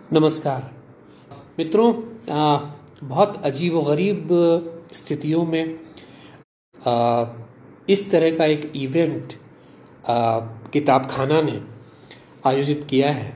नमस्कार मित्रों। बहुत अजीब व गरीब स्थितियों में इस तरह का एक इवेंट किताब खाना ने आयोजित किया है।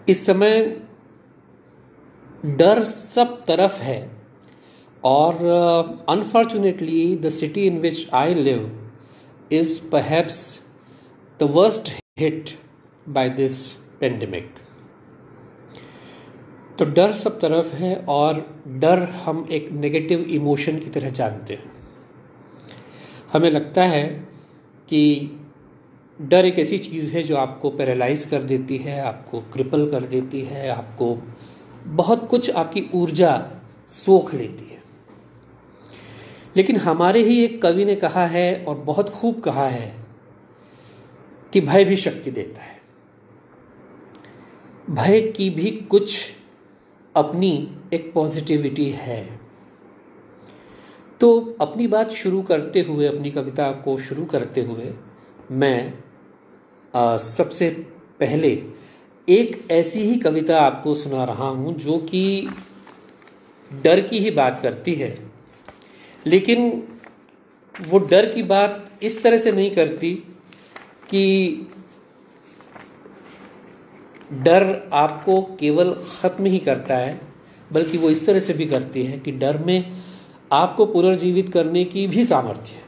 इस समय डर सब तरफ है और unfortunately the city in which I live is perhaps the worst hit by this pandemic. तो डर सब तरफ है और डर हम एक नेगेटिव इमोशन की तरह जानते हैं। हमें लगता है कि डर एक ऐसी चीज़ है जो आपको पैरालाइज कर देती है, आपको क्रिपल कर देती है, आपको बहुत कुछ आपकी ऊर्जा सोख लेती है। लेकिन हमारे ही एक कवि ने कहा है और बहुत खूब कहा है कि भय भी शक्ति देता है। भय की भी कुछ अपनी एक पॉजिटिविटी है। तो अपनी बात शुरू करते हुए, अपनी कविता को शुरू करते हुए मैं सबसे पहले एक ऐसी ही कविता आपको सुना रहा हूं जो कि डर की ही बात करती है, लेकिन वो डर की बात इस तरह से नहीं करती कि डर आपको केवल ख़त्म ही करता है, बल्कि वो इस तरह से भी करती है कि डर में आपको पुनर्जीवित करने की भी सामर्थ्य है।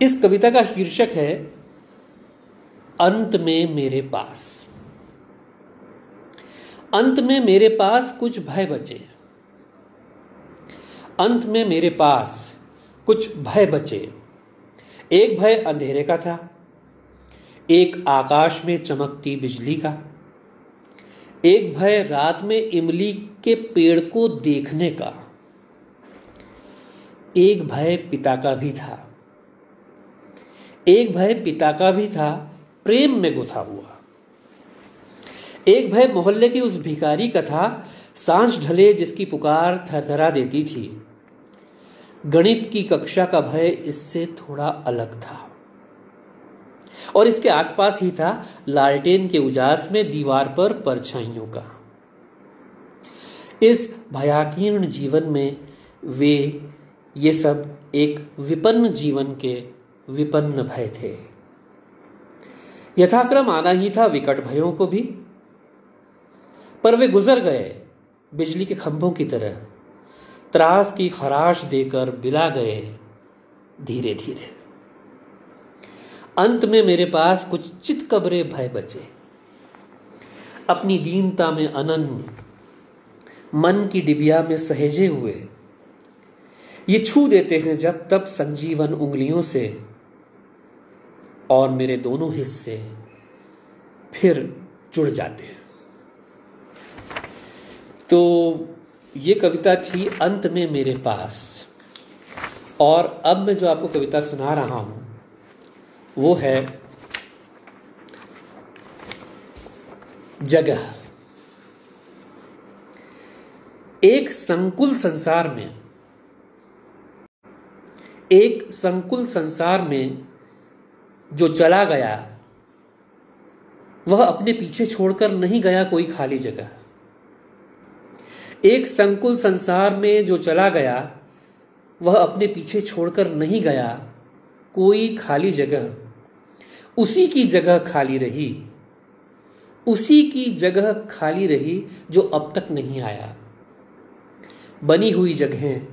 इस कविता का शीर्षक है अंत में मेरे पास। अंत में मेरे पास कुछ भय बचे, अंत में मेरे पास कुछ भय बचे। एक भय अंधेरे का था, एक आकाश में चमकती बिजली का, एक भय रात में इमली के पेड़ को देखने का, एक भय पिता का भी था, एक भय पिता का भी था प्रेम में गुथा हुआ, एक भय मोहल्ले की उस भिखारी का था सांझ ढले जिसकी पुकार थरथरा देती थी। गणित की कक्षा का भय इससे थोड़ा अलग था और इसके आसपास ही था लालटेन के उजास में दीवार पर परछाइयों का। इस भयाकीर्ण जीवन में ये सब एक विपन्न जीवन के विपन्न भय थे। यथाक्रम आना ही था विकट भयों को भी, पर वे गुजर गए बिजली के खंभों की तरह, त्रास की खराश देकर बिला गए धीरे धीरे। अंत में मेरे पास कुछ चितकबरे भय बचे। अपनी दीनता में अनन्य मन की डिबिया में सहेजे हुए ये छू देते हैं जब तब संजीवन उंगलियों से, और मेरे दोनों हिस्से फिर जुड़ जाते हैं। तो ये कविता थी अंत में मेरे पास। और अब मैं जो आपको कविता सुना रहा हूं वो है जगह। एक संकुल संसार में जो चला गया वह अपने पीछे छोड़कर नहीं गया कोई खाली जगह। एक संकुल संसार में जो चला गया वह अपने पीछे छोड़कर नहीं गया कोई खाली जगह। उसी की जगह खाली रही, उसी की जगह खाली रही जो अब तक नहीं आया। बनी हुई जगहें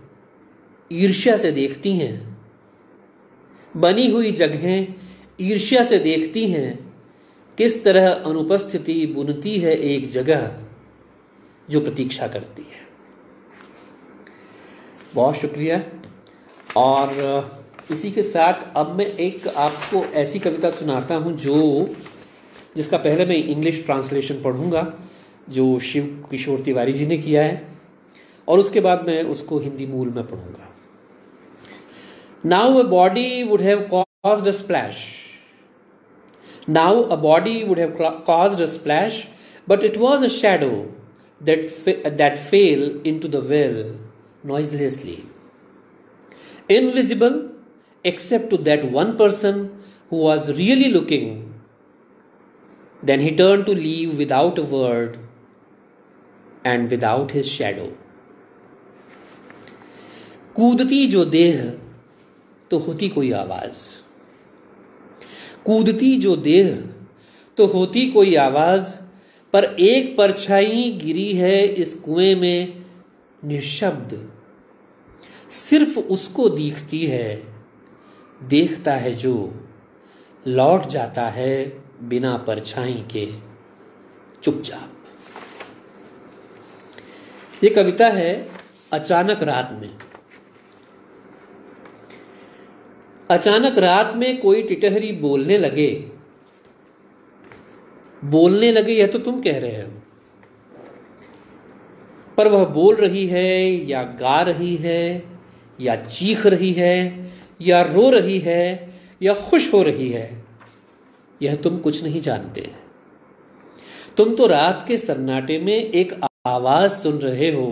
ईर्ष्या से देखती हैं, बनी हुई जगहें ईर्ष्या से देखती हैं किस तरह अनुपस्थिति बुनती है एक जगह जो प्रतीक्षा करती है। बहुत शुक्रिया। और इसी के साथ अब मैं एक आपको ऐसी कविता सुनाता हूं जिसका पहले मैं इंग्लिश ट्रांसलेशन पढ़ूंगा जो शिव किशोर तिवारी जी ने किया है, और उसके बाद मैं उसको हिंदी मूल में पढ़ूंगा। Now a body would have caused a splash, now a body would have caused a splash, but it was a shadow that fell into the well noiselessly, invisible except to that one person who was really looking Then he turned to leave without a word and without his shadow. कूदती जो देह तो होती कोई आवाज, कूदती जो देह तो होती कोई आवाज, पर एक परछाई गिरी है इस कुएं में निशब्द, सिर्फ उसको दिखती है, देखता है जो लौट जाता है बिना परछाई के चुपचाप। ये कविता है अचानक रात में। अचानक रात में कोई टिटहरी बोलने लगे, बोलने लगे यह तो तुम कह रहे हो, पर वह बोल रही है या गा रही है या चीख रही है या रो रही है या खुश हो रही है, यह तुम कुछ नहीं जानते। तुम तो रात के सन्नाटे में एक आवाज सुन रहे हो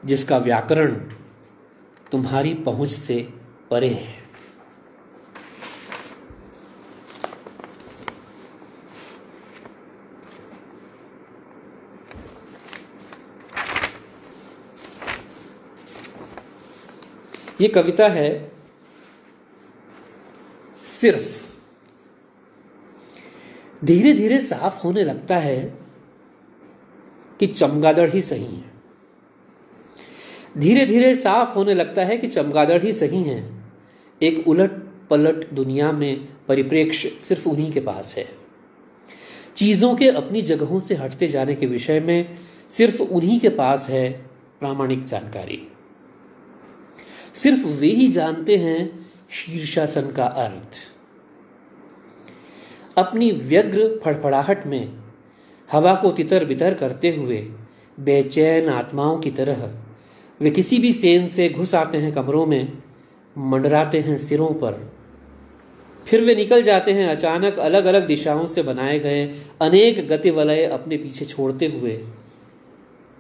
जिसका व्याकरण तुम्हारी पहुंच से परे है। ये कविता है सिर्फ। धीरे धीरे साफ होने लगता है कि चमगादड़ ही सही है। धीरे धीरे साफ होने लगता है कि चमगादड़ ही सही है। एक उलट पलट दुनिया में परिप्रेक्ष्य सिर्फ उन्हीं के पास है। चीजों के अपनी जगहों से हटते जाने के विषय में सिर्फ उन्हीं के पास है प्रामाणिक जानकारी। सिर्फ वे ही जानते हैं शीर्षासन का अर्थ। अपनी व्यग्र फड़फड़ाहट में हवा को तितर बितर करते हुए बेचैन आत्माओं की तरह वे किसी भी सेन से घुस आते हैं कमरों में, मंडराते हैं सिरों पर, फिर वे निकल जाते हैं अचानक अलग अलग दिशाओं से बनाए गए अनेक गति वलय अपने पीछे छोड़ते हुए।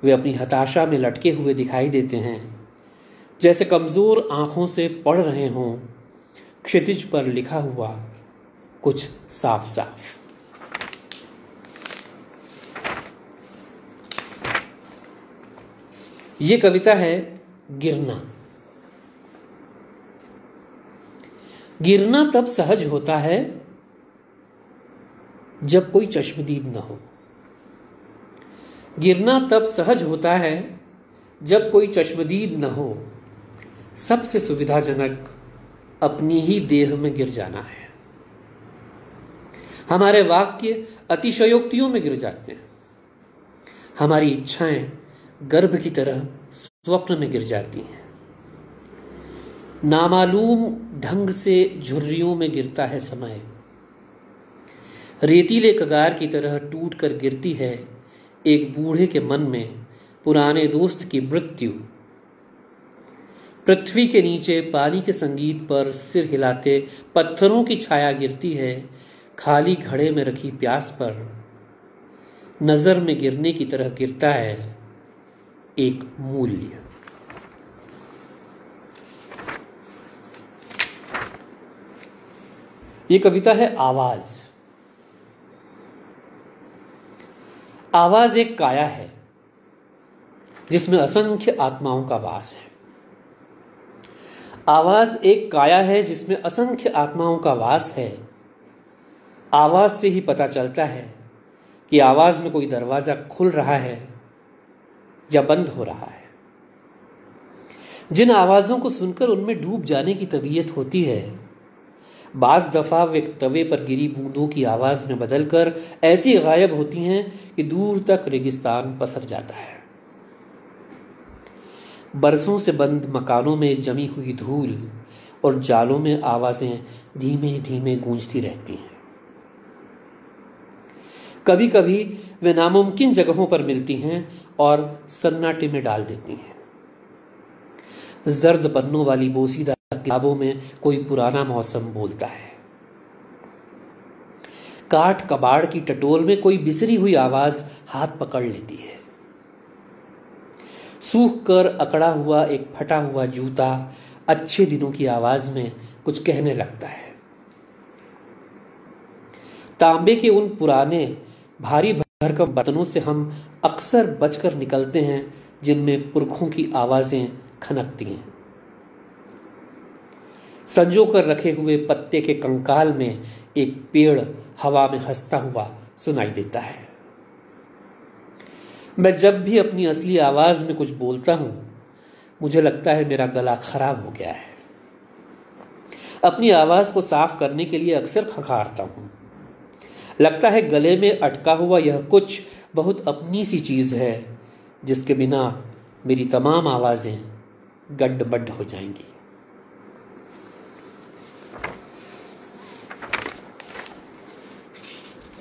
वे अपनी हताशा में लटके हुए दिखाई देते हैं, जैसे कमजोर आंखों से पढ़ रहे हों क्षितिज पर लिखा हुआ कुछ साफ साफ। ये कविता है गिरना। गिरना तब सहज होता है जब कोई चश्मदीद न हो। गिरना तब सहज होता है जब कोई चश्मदीद न हो। सबसे सुविधाजनक अपनी ही देह में गिर जाना है। हमारे वाक्य अतिशयोक्तियों में गिर जाते हैं। हमारी इच्छाएं गर्भ की तरह स्वप्न में गिर जाती हैं। नामालूम ढंग से झुर्रियों में गिरता है समय। रेतीले कगार की तरह टूट कर गिरती है एक बूढ़े के मन में पुराने दोस्त की मृत्यु। पृथ्वी के नीचे पानी के संगीत पर सिर हिलाते पत्थरों की छाया गिरती है खाली घड़े में रखी प्यास पर। नजर में गिरने की तरह गिरता है एक मूल्य। ये कविता है आवाज। आवाज एक काया है जिसमें असंख्य आत्माओं का वास है। आवाज एक काया है जिसमें असंख्य आत्माओं का वास है। आवाज से ही पता चलता है कि आवाज में कोई दरवाजा खुल रहा है या बंद हो रहा है। जिन आवाजों को सुनकर उनमें डूब जाने की तबीयत होती है, बाज दफा वे तवे पर गिरी बूंदों की आवाज में बदलकर ऐसी गायब होती हैं कि दूर तक रेगिस्तान पसर जाता है। बरसों से बंद मकानों में जमी हुई धूल और जालों में आवाजें धीमे धीमे गूंजती रहती हैं। कभी कभी वे नामुमकिन जगहों पर मिलती हैं और सन्नाटे में डाल देती हैं। जर्द पन्नों वाली बोसीदा किताबों में कोई पुराना मौसम बोलता है। काठ कबाड़ की टटोल में कोई बिसरी हुई आवाज हाथ पकड़ लेती है। सूख कर अकड़ा हुआ एक फटा हुआ जूता अच्छे दिनों की आवाज में कुछ कहने लगता है। तांबे के उन पुराने भारी भरकम बर्तनों से हम अक्सर बचकर निकलते हैं जिनमें पुरखों की आवाजें खनकती हैं। संजो कर रखे हुए पत्ते के कंकाल में एक पेड़ हवा में हंसता हुआ सुनाई देता है। मैं जब भी अपनी असली आवाज में कुछ बोलता हूं, मुझे लगता है मेरा गला खराब हो गया है। अपनी आवाज को साफ करने के लिए अक्सर खखारता हूं। लगता है गले में अटका हुआ यह कुछ बहुत अपनी सी चीज है जिसके बिना मेरी तमाम आवाजें गड्ढ-मड्ढ हो जाएंगी।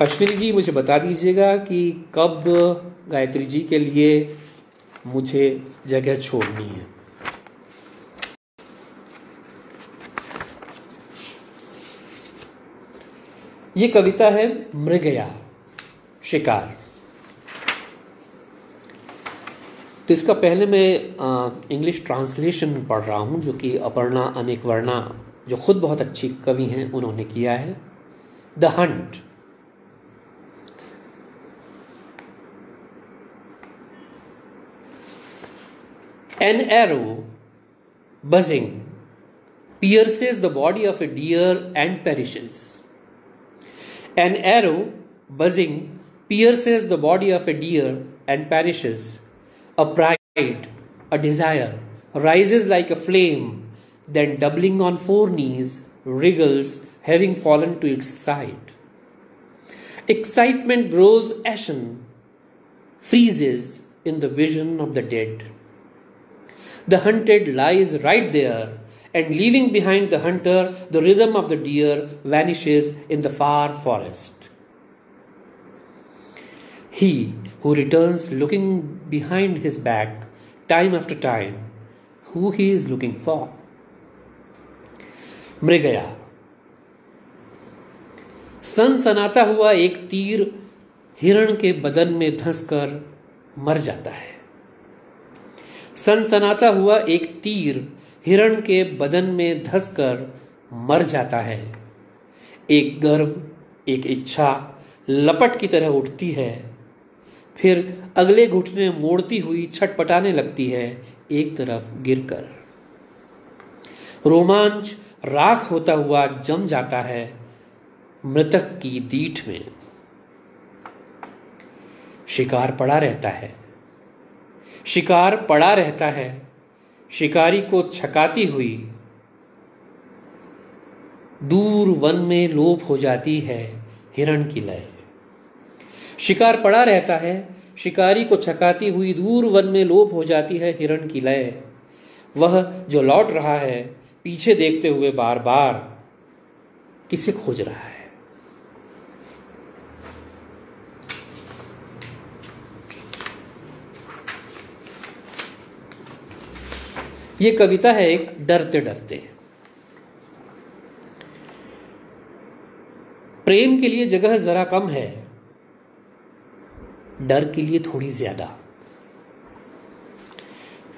अश्विनी जी, मुझे बता दीजिएगा कि कब गायत्री जी के लिए मुझे जगह छोड़नी है। ये कविता है मृगया, शिकार। तो इसका पहले मैं इंग्लिश ट्रांसलेशन पढ़ रहा हूं जो कि अपर्णा अनेकवर्णा, जो खुद बहुत अच्छी कवि हैं, उन्होंने किया है। The Hunt. An arrow buzzing pierces the body of a deer and perishes. An arrow buzzing pierces the body of a deer and perishes. A pride, a desire, rises like a flame, then doubling on four knees, wriggles, having fallen to its side. Excitement grows ashen, freezes in the vision of the dead. The hunted lies right there, and leaving behind the hunter, the rhythm of the deer vanishes in the far forest. He who returns looking behind his back time after time, who he is looking for. मृगया। सनसनाता हुआ एक तीर हिरण के बदन में धंसकर मर जाता है। सनसनाता हुआ एक तीर हिरण के बदन में धंसकर मर जाता है। एक गर्व, एक इच्छा लपट की तरह उठती है, फिर अगले घुटने मोड़ती हुई छटपटाने लगती है एक तरफ गिरकर। रोमांच राख होता हुआ जम जाता है मृतक की दीठ में। शिकार पड़ा रहता है, शिकार पड़ा रहता है, शिकारी को छकाती हुई दूर वन में लोप हो जाती है हिरण की लय। शिकार पड़ा रहता है, शिकारी को छकाती हुई दूर वन में लोप हो जाती है हिरण की लय। वह जो लौट रहा है पीछे देखते हुए बार बार, किसे खोज रहा है। ये कविता है एक डरते डरते। प्रेम के लिए जगह जरा कम है, डर के लिए थोड़ी ज्यादा।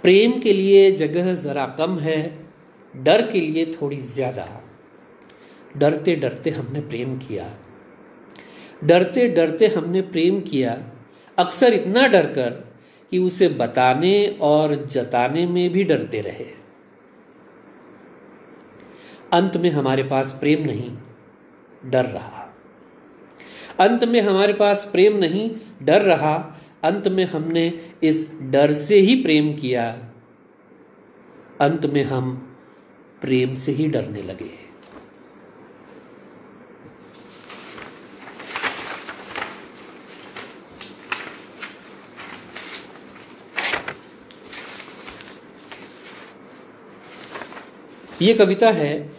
प्रेम के लिए जगह जरा कम है, डर के लिए थोड़ी ज्यादा। डरते डरते हमने प्रेम किया, डरते डरते हमने प्रेम किया, अक्सर इतना डरकर कि उसे बताने और जताने में भी डरते रहे। अंत में हमारे पास प्रेम नहीं, डर रहा। अंत में हमारे पास प्रेम नहीं, डर रहा। अंत में हमने इस डर से ही प्रेम किया। अंत में हम प्रेम से ही डरने लगे। ये कविता है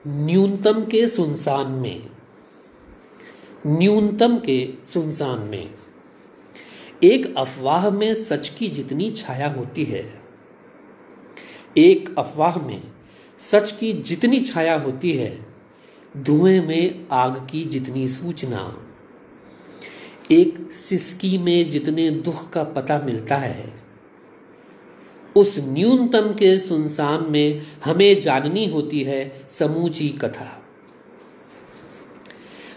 न्यूनतम के सुनसान में। न्यूनतम के सुनसान में एक अफवाह में सच की जितनी छाया होती है, एक अफवाह में सच की जितनी छाया होती है, धुएं में आग की जितनी सूचना, एक सिसकी में जितने दुख का पता मिलता है, उस न्यूनतम के सुनसान में हमें जाननी होती है समूची कथा।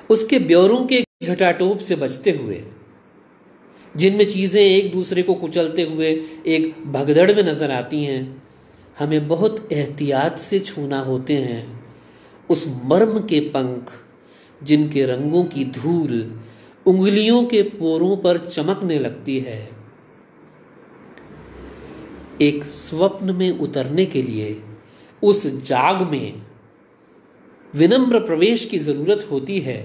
उसके ब्योरों के घटाटोप से बचते हुए, जिनमें चीजें एक दूसरे को कुचलते हुए एक भगदड़ में नजर आती हैं, हमें बहुत एहतियात से छूना होते हैं उस मर्म के पंख जिनके रंगों की धूल उंगलियों के पोरों पर चमकने लगती है। एक स्वप्न में उतरने के लिए उस जाग में विनम्र प्रवेश की जरूरत होती है,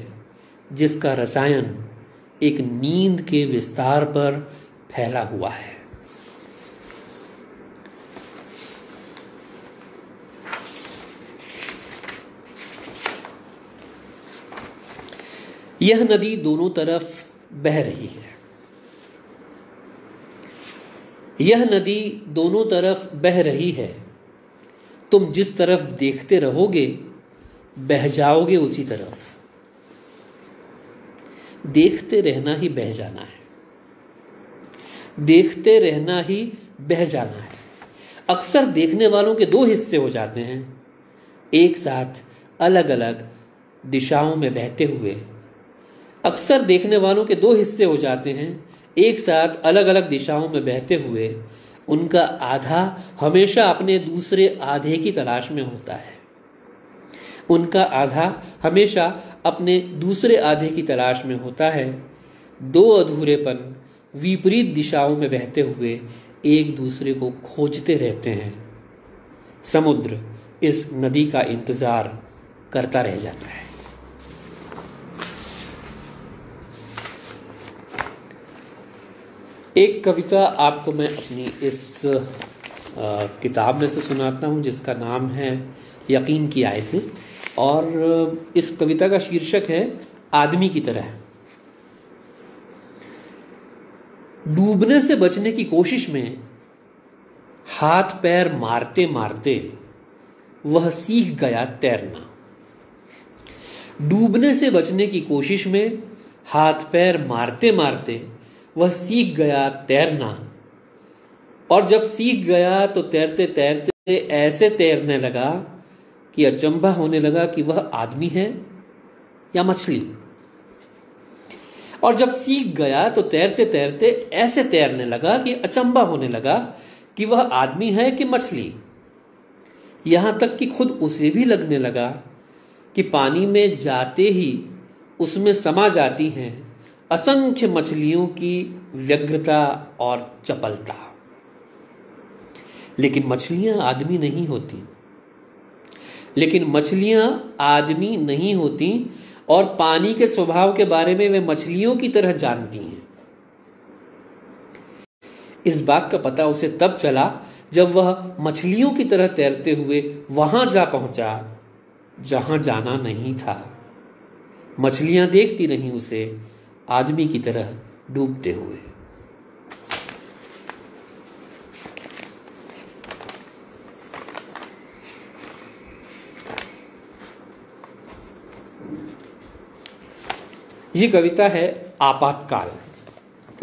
जिसका रसायन एक नींद के विस्तार पर फैला हुआ है। यह नदी दोनों तरफ बह रही है। यह नदी दोनों तरफ बह रही है। तुम जिस तरफ देखते रहोगे बह जाओगे उसी तरफ। देखते रहना ही बह जाना है। देखते रहना ही बह जाना है। अक्सर देखने वालों के दो हिस्से हो जाते हैं, एक साथ अलग अलग दिशाओं में बहते हुए। अक्सर देखने वालों के दो हिस्से हो जाते हैं, एक साथ अलग अलग दिशाओं में बहते हुए। उनका आधा हमेशा अपने दूसरे आधे की तलाश में होता है। उनका आधा हमेशा अपने दूसरे आधे की तलाश में होता है। दो अधूरेपन विपरीत दिशाओं में बहते हुए एक दूसरे को खोजते रहते हैं। समुद्र इस नदी का इंतजार करता रह जाता है। एक कविता आपको मैं अपनी इस किताब में से सुनाता हूँ, जिसका नाम है यकीन की आयतें, और इस कविता का शीर्षक है आदमी की तरह। डूबने से बचने की कोशिश में हाथ पैर मारते मारते वह सीख गया तैरना। डूबने से बचने की कोशिश में हाथ पैर मारते मारते वह सीख गया तैरना। और जब सीख गया तो तैरते तैरते ऐसे तैरने लगा कि अचंभा होने लगा कि वह आदमी है या मछली। और जब सीख गया तो तैरते तैरते ऐसे तैरने लगा कि अचंभा होने लगा कि वह आदमी है कि मछली। यहां तक कि खुद उसे भी लगने लगा कि पानी में जाते ही उसमें समा जाती हैं असंख्य मछलियों की व्यग्रता और चपलता। लेकिन मछलियां आदमी नहीं होती। लेकिन मछलियां आदमी नहीं होती और पानी के स्वभाव के बारे में वे मछलियों की तरह जानती हैं। इस बात का पता उसे तब चला जब वह मछलियों की तरह तैरते हुए वहां जा पहुंचा जहां जाना नहीं था। मछलियां देखती रहीं उसे आदमी की तरह डूबते हुए। ये कविता है आपातकाल।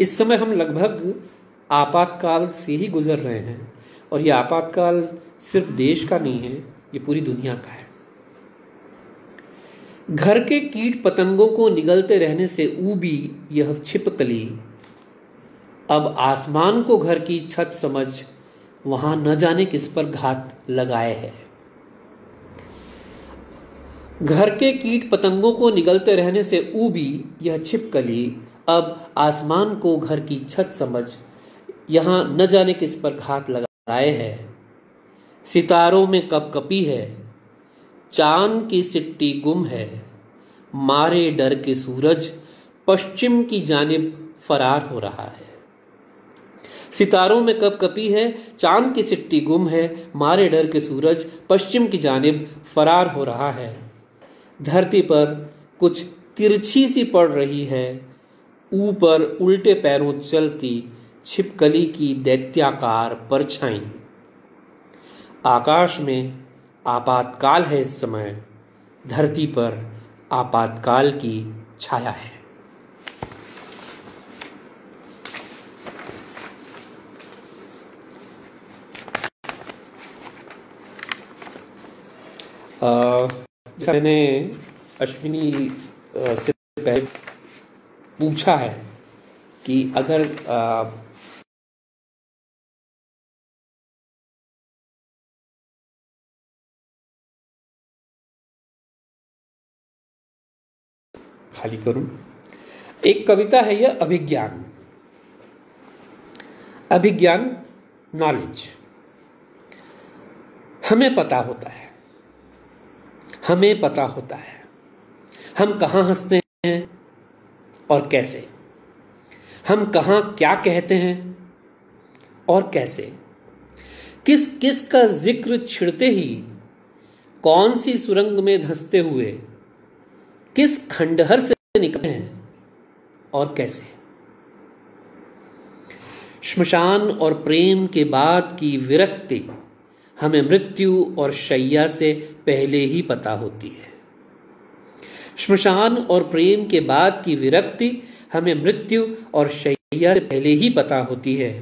इस समय हम लगभग आपातकाल से ही गुजर रहे हैं, और यह आपातकाल सिर्फ देश का नहीं है, ये पूरी दुनिया का है। घर के कीट पतंगों को निगलते रहने से ऊबी यह छिपकली अब आसमान को घर की छत समझ वहां न जाने किस पर घात लगाए है। घर के कीट पतंगों को निगलते रहने से ऊबी यह छिपकली अब आसमान को घर की छत समझ यहां न जाने किस पर घात लगाए है। सितारों में कपकपी है, चांद की सिट्टी गुम है, मारे डर के सूरज पश्चिम की जानिब फरार हो रहा है। सितारों में कपकपी है, चांद की सिट्टी गुम है, मारे डर के सूरज पश्चिम की जानिब फरार हो रहा है। धरती पर कुछ तिरछी सी पड़ रही है, ऊपर उल्टे पैरों चलती छिपकली की दैत्याकार परछाई। आकाश में आपातकाल है इस समय, धरती पर आपातकाल की छाया है। मैंने अश्विनी से पहले पूछा है कि अगर खाली करूं। एक कविता है यह, अभिज्ञान। अभिज्ञान, नॉलेज। हमें पता होता है, हमें पता होता है हम कहां हंसते हैं और कैसे, हम कहां क्या कहते हैं और कैसे, किस किस का जिक्र छिड़ते ही कौन सी सुरंग में धंसते हुए किस खंडहर से निकले हैं और कैसे। श्मशान और प्रेम के बाद की विरक्ति हमें मृत्यु और शैया से पहले ही पता होती है। श्मशान और प्रेम के बाद की विरक्ति हमें मृत्यु और शैया से पहले ही पता होती है।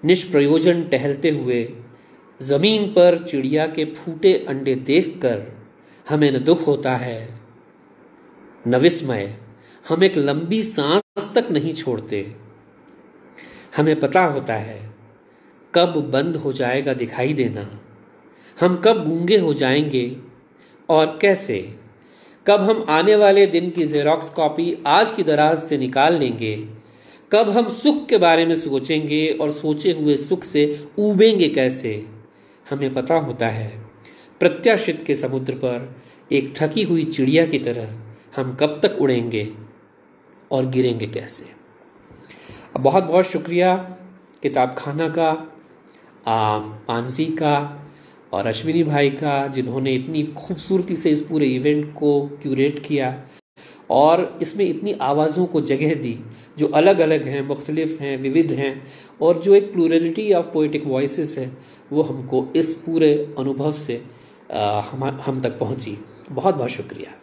निष्प्रयोजन टहलते हुए जमीन पर चिड़िया के फूटे अंडे देखकर हमें न दुख होता है न विस्मय। हम एक लंबी सांस तक नहीं छोड़ते। हमें पता होता है कब बंद हो जाएगा दिखाई देना, हम कब गूंगे हो जाएंगे और कैसे, कब हम आने वाले दिन की जेरोक्स कॉपी आज की दराज से निकाल लेंगे, कब हम सुख के बारे में सोचेंगे और सोचे हुए सुख से ऊबेंगे कैसे। हमें पता होता है प्रत्याशित के समुद्र पर एक थकी हुई चिड़िया की तरह हम कब तक उड़ेंगे और गिरेंगे कैसे। बहुत बहुत शुक्रिया किताब खाना का, मानसी का और अश्विनी भाई का, जिन्होंने इतनी खूबसूरती से इस पूरे इवेंट को क्यूरेट किया और इसमें इतनी आवाज़ों को जगह दी जो अलग अलग हैं, मुख्तलिफ हैं, विविध हैं, और जो एक प्लूरलिटी ऑफ पोइटिक वॉइसेस है वो हमको इस पूरे अनुभव से हम तक पहुंची। बहुत बहुत शुक्रिया।